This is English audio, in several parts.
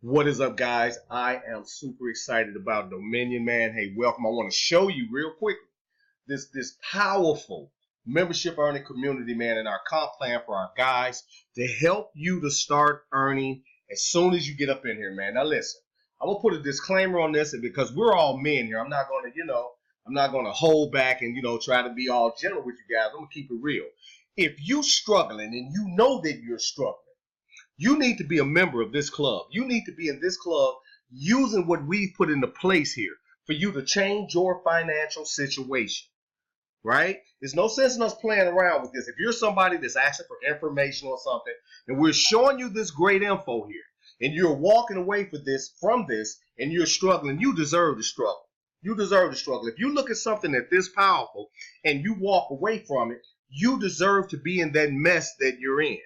What is up, guys? I am super excited about Dominion, man. Hey, welcome. I want to show you real quickly this powerful membership earning community, man, and our comp plan for our guys to help you to start earning as soon as you get up in here, man. Now, listen, I'm gonna put a disclaimer on this, and because we're all men here, I'm not gonna hold back and try to be all gentle with you guys. I'm gonna keep it real. If you're struggling and you know that you're struggling, you need to be a member of this club. You need to be in this club using what we've put into place here for you to change your financial situation, right? There's no sense in us playing around with this. If you're somebody that's asking for information or something, and we're showing you this great info here, and you're walking away from this, and you're struggling, you deserve to struggle. You deserve to struggle. If you look at something that's this powerful and you walk away from it, you deserve to be in that mess that you're in.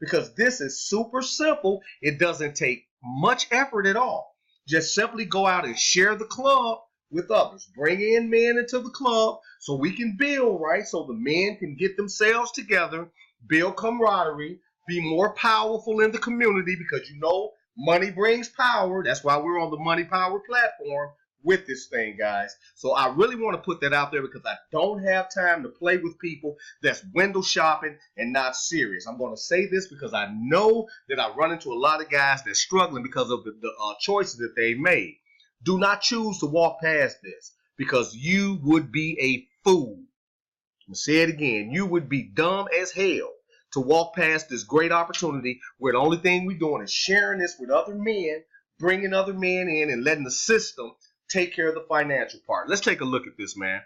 Because this is super simple. It doesn't take much effort at all. Just simply go out and share the club with others. Bring in men into the club so we can build, right? So the men can get themselves together, build camaraderie, be more powerful in the community, because money brings power. That's why we're on the Money Power platform with this thing, guys. So I really want to put that out there because I don't have time to play with people that's window shopping and not serious. I'm going to say this because I know that I run into a lot of guys that's struggling because of the choices that they made. Do not choose to walk past this, because you would be a fool. I'm going to say it again. You would be dumb as hell to walk past this great opportunity where the only thing we're doing is sharing this with other men, bringing other men in and letting the system take care of the financial part. Let's take a look at this, man.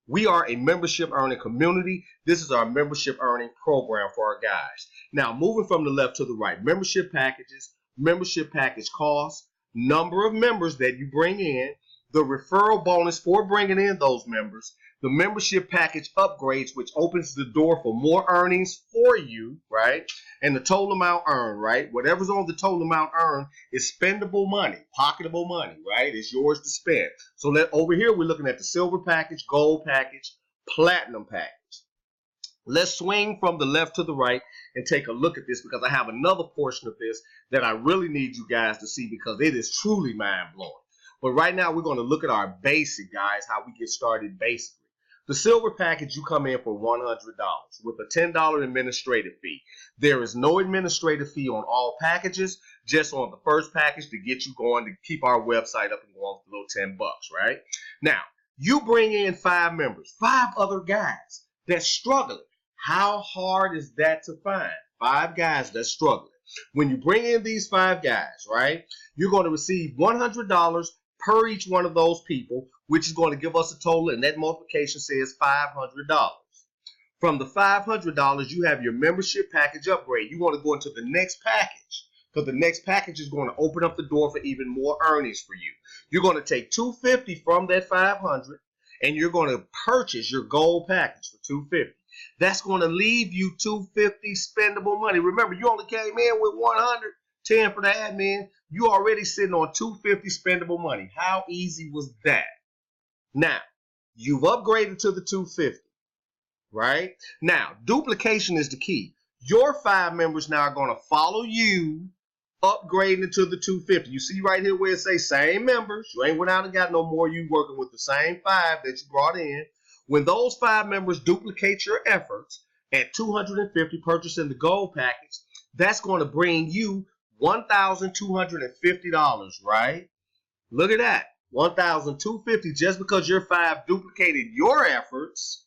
We are a membership earning community. This is our membership earning program for our guys. Now, moving from the left to the right, membership packages, membership package costs, number of members that you bring in, the referral bonus for bringing in those members, the membership package upgrades, which opens the door for more earnings for you, right? And the total amount earned, right? Whatever's on the total amount earned is spendable money, pocketable money, right? It's yours to spend. So over here, we're looking at the silver package, gold package, platinum package. Let's swing from the left to the right and take a look at this, because I have another portion of this that I really need you guys to see, because it is truly mind-blowing. But right now, we're going to look at our basic, guys, how we get started basically. The silver package, you come in for $100 with a $10 administrative fee. There is no administrative fee on all packages, just on the first package to get you going, to keep our website up and going for a little $10, right? Now, you bring in 5 members, 5 other guys that's struggling. How hard is that to find? 5 guys that's struggling. When you bring in these 5 guys, right, you're going to receive $100 per each one of those people, which is going to give us a total, and that multiplication says $500. From the $500, you have your membership package upgrade. You want to go into the next package, because the next package is going to open up the door for even more earnings for you. You're going to take $250 from that $500, and you're going to purchase your gold package for $250. That's going to leave you $250 spendable money. Remember, you only came in with $110 for the admin. You already sitting on $250 spendable money. How easy was that? Now, you've upgraded to the $250, right? Now, duplication is the key. Your 5 members now are going to follow you, upgrading to the $250. You see right here where it says same members. You ain't went out and got no more. You working with the same 5 that you brought in. When those 5 members duplicate your efforts at $250 purchasing the gold package, that's going to bring you $1,250, right? Look at that. $1,250 just because your 5 duplicated your efforts,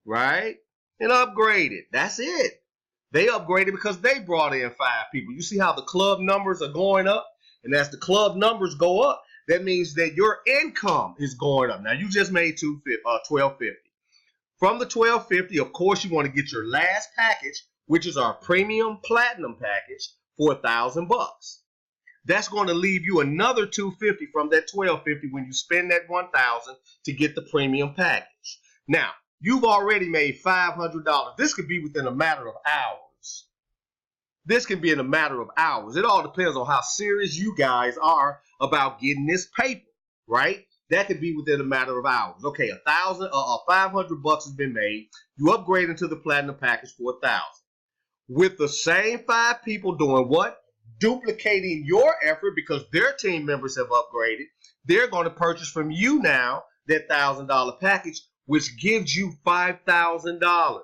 right? And upgraded. That's it. They upgraded because they brought in 5 people. You see how the club numbers are going up? And as the club numbers go up, that means that your income is going up. Now, you just made $1,250. From the $1,250, of course, you want to get your last package, which is our premium platinum package, for $1,000. That's going to leave you another $250 from that $1,250 when you spend that $1,000 to get the premium package. Now, you've already made $500. This could be within a matter of hours. This can be in a matter of hours. It all depends on how serious you guys are about getting this paper, right? That could be within a matter of hours. Okay, $500 has been made. You upgrade into the platinum package for $1,000. With the same 5 people doing what? duplicating your effort because their team members have upgraded. They're going to purchase from you now that $1,000 package, which gives you $5,000.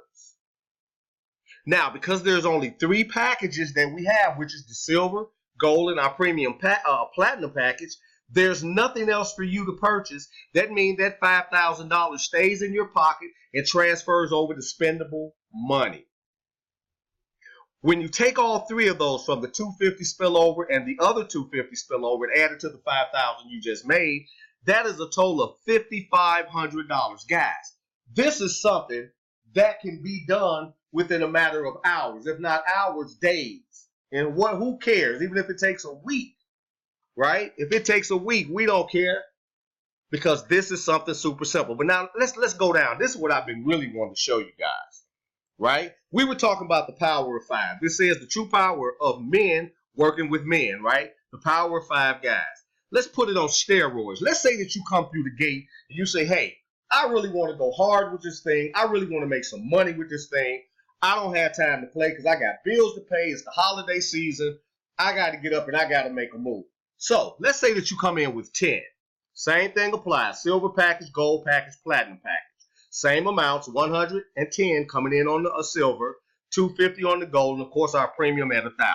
Now, because there's only 3 packages that we have, which is the silver, gold, and our premium platinum package, there's nothing else for you to purchase. That means that $5,000 stays in your pocket and transfers over to spendable money. When you take all 3 of those from the $250 spillover and the other $250 spillover and add it to the $5,000 you just made, that is a total of $5,500. Guys, this is something that can be done within a matter of hours, if not hours, days. And who cares? Even if it takes a week, right? If it takes a week, we don't care because this is something super simple. But now let's go down. This is what I've been really wanting to show you guys, right? We were talking about the power of 5. This says the true power of men working with men, right? The power of 5 guys. Let's put it on steroids. Let's say that you come through the gate and you say, hey, I really want to go hard with this thing. I really want to make some money with this thing. I don't have time to play because I got bills to pay. It's the holiday season. I got to get up and I got to make a move. So let's say that you come in with 10. Same thing applies. Silver package, gold package, platinum package. Same amounts, 110 coming in on the silver, 250 on the gold, and of course our premium at 1,000.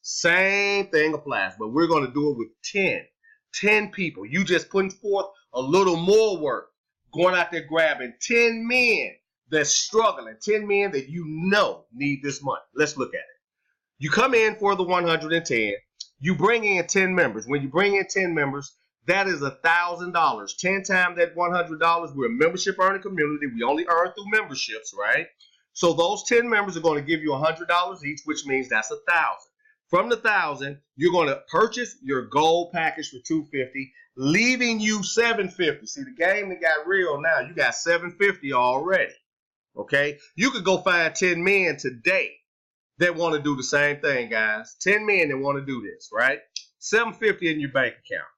Same thing applies, but we're going to do it with 10 people. You just putting forth a little more work, going out there grabbing 10 men that's struggling, 10 men that you know need this money. Let's look at it. You come in for the 110. You bring in 10 members. When you bring in 10 members, that is $1,000. 10 times that $100. We're a membership earning community. We only earn through memberships, right? So those 10 members are going to give you $100 each, which means that's $1,000. From the 1,000, you're going to purchase your gold package for $250, leaving you $750. See, the game that got real now. You got $750 already. Okay? You could go find 10 men today that want to do the same thing, guys. 10 men that want to do this, right? $750 in your bank account.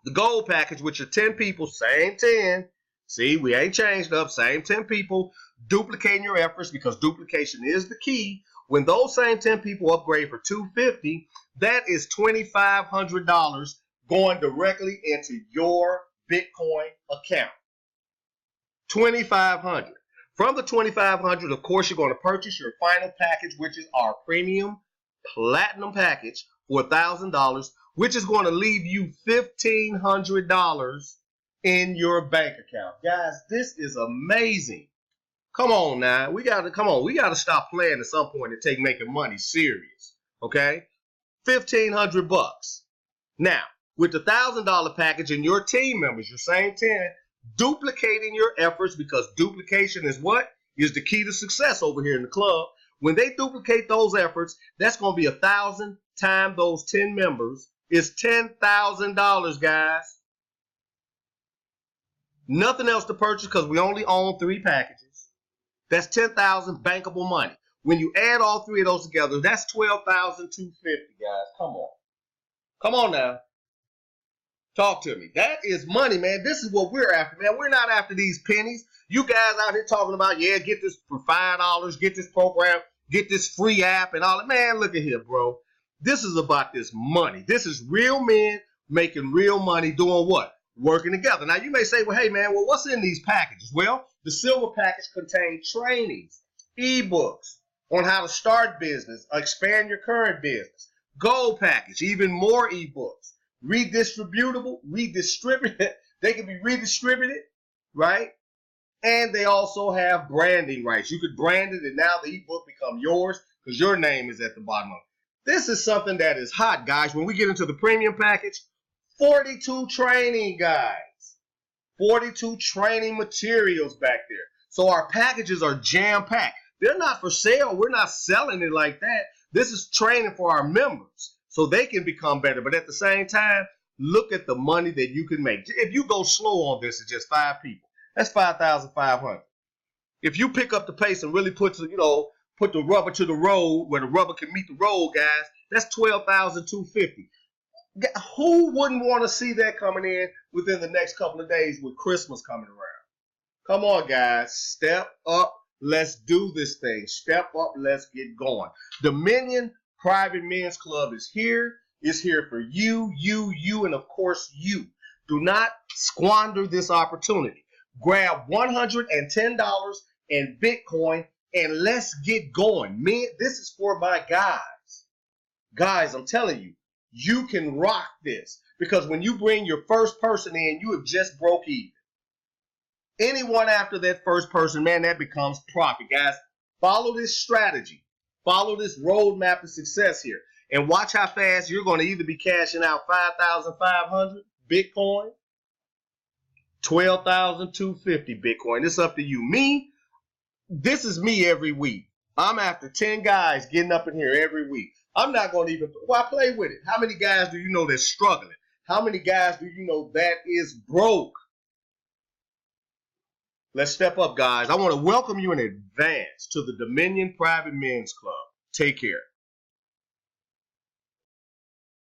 The gold package, which are 10 people, same 10. See, we ain't changed up. Same 10 people duplicating your efforts because duplication is the key. When those same 10 people upgrade for $250, that is $2,500 going directly into your Bitcoin account. $2,500. From the $2,500, of course, you're going to purchase your final package, which is our premium platinum package for $1,000, which is going to leave you $1,500 in your bank account. Guys, this is amazing. Come on now. We gotta stop playing at some point and take making money serious. Okay? $1,500. Now, with the $1,000 package and your team members, your same 10, duplicating your efforts, because duplication is what? Is the key to success over here in the club. When they duplicate those efforts, that's going to be 1,000 times those 10 members is $10,000, guys. Nothing else to purchase because we only own 3 packages. That's $10,000 bankable money. When you add all 3 of those together, that's $12,250, guys. Come on. Come on now. Talk to me. That is money, man. This is what we're after, man. We're not after these pennies. You guys out here talking about, yeah, get this for $5, get this program, get this free app and all that. Man, look at here, bro. This is about this money. This is real men making real money doing what? Working together. Now, you may say, well, hey, man, well, what's in these packages? Well, the silver package contains trainings, ebooks on how to start business, expand your current business. Gold package, even more ebooks. Redistributable, redistributed. They can be redistributed, right? And they also have branding rights. You could brand it, and now the ebook become yours because your name is at the bottom of it. This is something that is hot, guys. When we get into the premium package, 42 training guides, 42 training materials back there. So our packages are jam-packed. They're not for sale. We're not selling it like that. This is training for our members so they can become better. But at the same time, look at the money that you can make. If you go slow on this, it's just 5 people. That's $5,500. If you pick up the pace and really put the rubber to the road where the rubber can meet the road, guys, that's $12,250. Who wouldn't want to see that coming in within the next couple of days with Christmas coming around? Come on, guys. Step up. Let's do this thing. Step up. Let's get going. Dominion Private Men's Club is here. It's here for you, and of course you. Do not squander this opportunity. Grab $110 in Bitcoin and let's get going. Man, this is for my guys. Guys, I'm telling you, you can rock this because when you bring your first person in, you have just broke even. Anyone after that first person, man, that becomes profit. Guys, follow this strategy. Follow this roadmap to success here. And watch how fast you're going to either be cashing out 5,500 Bitcoin, 12,250 Bitcoin. It's up to you. This is me every week. I'm after 10 guys getting up in here every week. I'm not going to even, why play with it? How many guys do you know that's struggling? How many guys do you know that is broke? Let's step up, guys. I want to welcome you in advance to the Dominion Private Men's Club. Take care.